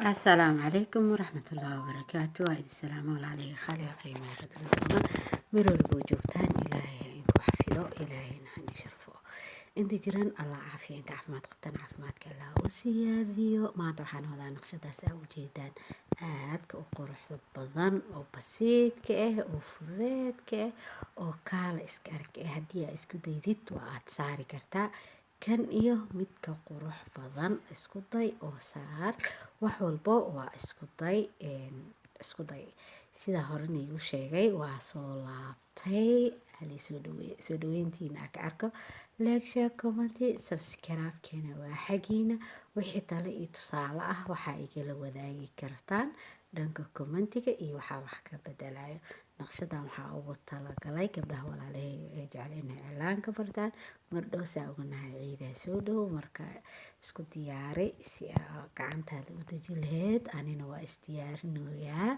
السلام عليكم ورحمة الله وبركاته. هاي السلام عليكم خالي قيمة قدر الدوما مرور بوجوكتان إلهي إنكو حفظه إلهي نحن شرفه انت جيران الله عافية انت عفمات قبتان عفمات كلا وسياديو ما توحان هذا نقشة ساو جيدان aadka u quruxda badan oo basiidka ah oo fudeedka ah oo kaala iska arag haddii aad isku daydid waa aad saari kartaa kan iyo midka qurux badan isku day oo saar wax walbo waa isku day sida hore niigu sheegay waa soo laabtay hali soo dhaweyntiina ka arko like share comment subscribe keena waa xagiina wixii tale iyo tusaale ah waxaa igala wadaagi kartaan dhanka commentiga iyo waxaa wax ka bedelayo naqshadan waxaa ugu talagalay gabdhaha walaalahayga ee jecel inay cilaanka bartaan mardhow saa oganahay ciidaa soo dhow marka isku diyaari si gacantaada u deji laheyd anina waa isdiyaarinoyaa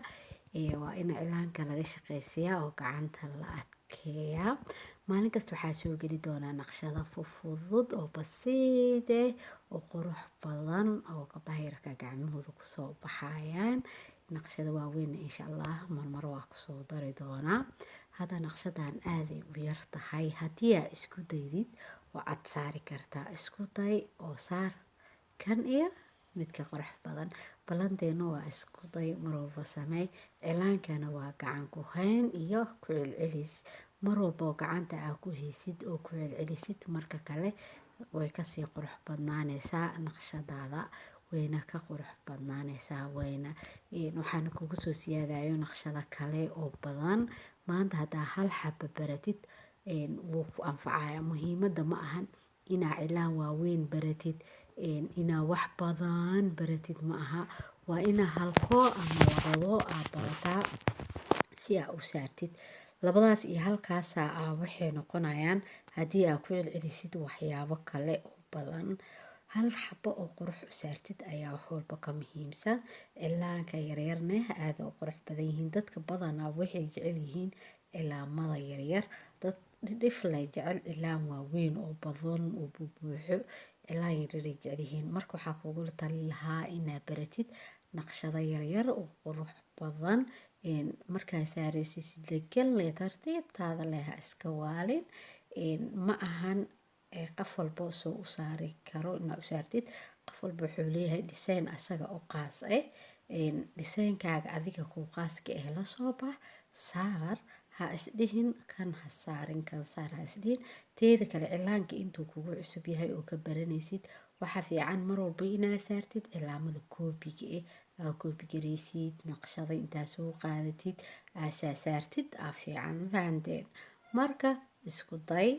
waa in cilaanka laga shaqeysiyaa oo gacanta la adkeeyaa maalin kasta waxaa soo geli doonaa naqshada fudud oo basiid ah oo qurux badan oo gabdhaha yarka gacmahooda kusoo baxayaan naqshada waaweyn insha allah marmar waa kusoo dari doonaa hadda naqshadan aaday u yar tahay haddii aad isku daydid waa aad saari kartaa isku day oo saar kan iyo midka qurux badan balanteena waa isku day marwalba sameey cilaankana waa gacan ku hayn iyo ku celcelis marwalba oo gacanta aa ku haysid oo ku celcelisid marka kale way kasii qurux badnaanaysaa naqshadaada wayna ka qurux badnaanaysaa waxaana kugu soo siyaadayo naqshada kale oo badan maanta haddaa hal xaba baratid wuu ku anfacaya muhiimadda ma ahan inaa cilaan waaweyn baratid inaa wax badan baratid ma aha waa inaa halkoo ama labado aad barataa si aa u saartid labadaas iyo halkaasaa waxay noqonayaan haddii aa ku celcelisid waxyaabo kale oo badan hal xabo oo qurux u saartid ayaa wax walba ka muhiimsan cilaanka yaryarna aada u qurux badan yihiin dadka badanaa waxay jecel yihiin cilaamada yaryar dad dhiflay jecel cilaan waaweyn oo badan oo buuxo cilaan yaryaray jecel yihiin marka waxaa kugula tali lahaa inaa baratid naqshada yaryar oo qurux badan markaa saaraysid si degan leh tartiibtaada leh ha iska waalin ma ahan qof walba soo u saari karo inaa u saartid qof walba wuxuu leeyahay design asaga u qaas ah designkaaga adiga kuu qaaska ah la soo bax saar ha isdhihin kan ha saarin kan saar ha isdhihin teeda kale cilaanka intuu kugu cusub yahay oo ka baranaysid waxaa fiican mar walba inaa saartid cilaamada koobiga aa koobi garaysid naqshada intaa soo qaadatid aasaa saartid fiican fahanteen marka isku day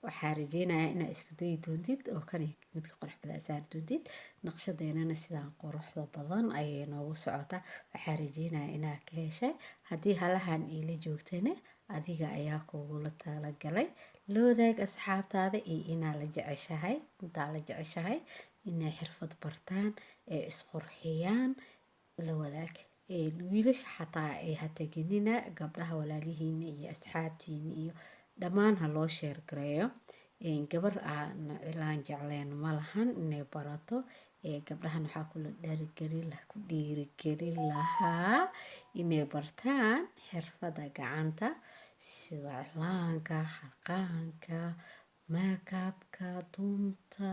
waxaa rajeynayaa inaa isku dayi doontid oo kan midka qurux badan saari doontid naqshadeenana sidaan quruxda badan ayay noogu socotaa waxaa rajeynayaa inaa ka heshay haddii halahan iila joogtana adiga ayaa kugula talagalay la wadaag asxaabtaada iyo inaa la jeceshahay intaa la jeceshahay inay xirfad bartaan ee isqurxiyaan la wadaag wiilasha xataa ay hataginina gabdhaha walaalihiina iyo asxaabtiina iyo dhammaan ha loo sheer gareeyo gabar aan cilaan jecleen ma lahan inay barato gabdhahan waxaa ku dhiirigelin lahaa inay bartaan xirfada gacanta sida cilaanka xarqaanka makeupka dunta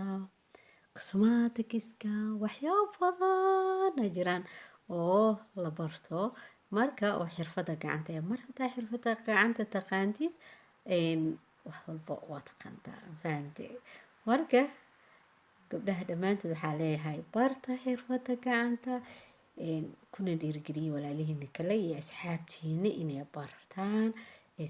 cosmetics-ka waxyaabo badan jiraan oo la barto marka oo xirfada gacanta mar hadaa xirfada gacanta taqaantid wax walba waa taqaantaa fahamte marka gabdhaha dhammaantood waxaa leeyahay barta xirfada gacanta kuna dhiirigeliya walaalihiina kale iyo asxaabtiina inay bartaan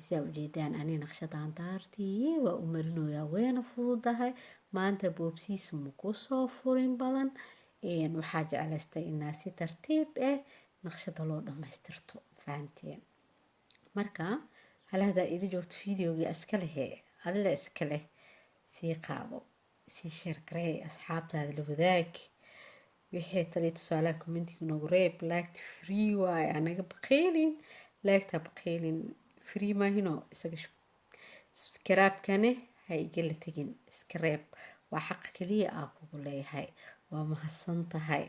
sidaa ujeedaan ani naqshadan daartii waa u marinoyaa wayna fududahay maanta boobsiis maku soo furin badan waxaa jeclaystay inaa si tartiib ah naqshada loo dhammaystirto fahanteen marka hal hadaa ila joogto videogii iska lehe adila iska leh sii qaado sii sheer garee asxaabtaada la wadaag wixii tali tusaalaha commentiga noogu reeb laagta free waaye anaga baqeylin laagta baqeylin free maahino isaga shub subscribe-kane ha igala tegin iska reeb waa xaq keliya aa kugu leeyahay waa mahadsan tahay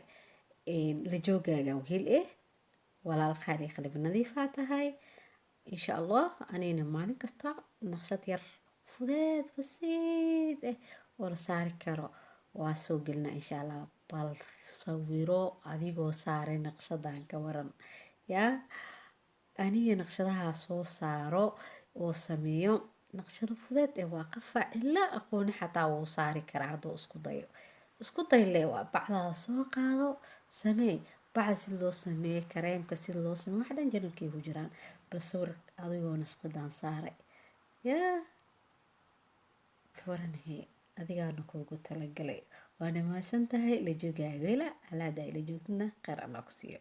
لجوجاga وهيل walaal qaali qalbi nadiifaa tahay insha allah anina maalin kasta naqshad yar fudeed basiid oo la saari karo waa soo gelina insha allah bal sawiro adigoo saaray naqshadan ka waran yaa aniga naqshadaha soo saaro oo sameeyo naqshado fudeed waa qafa ilaa aqooni xataa wuu saari karaa hadduu isku day le waa bacdaada soo qaado samee bacda si loo sameeye kareemka si loo sameeye wax dhan janalkay ku jiraan bal sawir adigoo naqshadan saaray yaa kawaranahe adigaana kuugu talagalay waana mahadsan tahay la joogaaga ila alaada ila joogtana khayr allah ku siiyo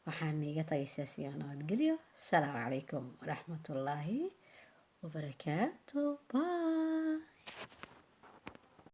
waxaan iga tagaysaa si aan nabadgelyo asalaamu calaykum waraxmatullaahi wabarakaatu bye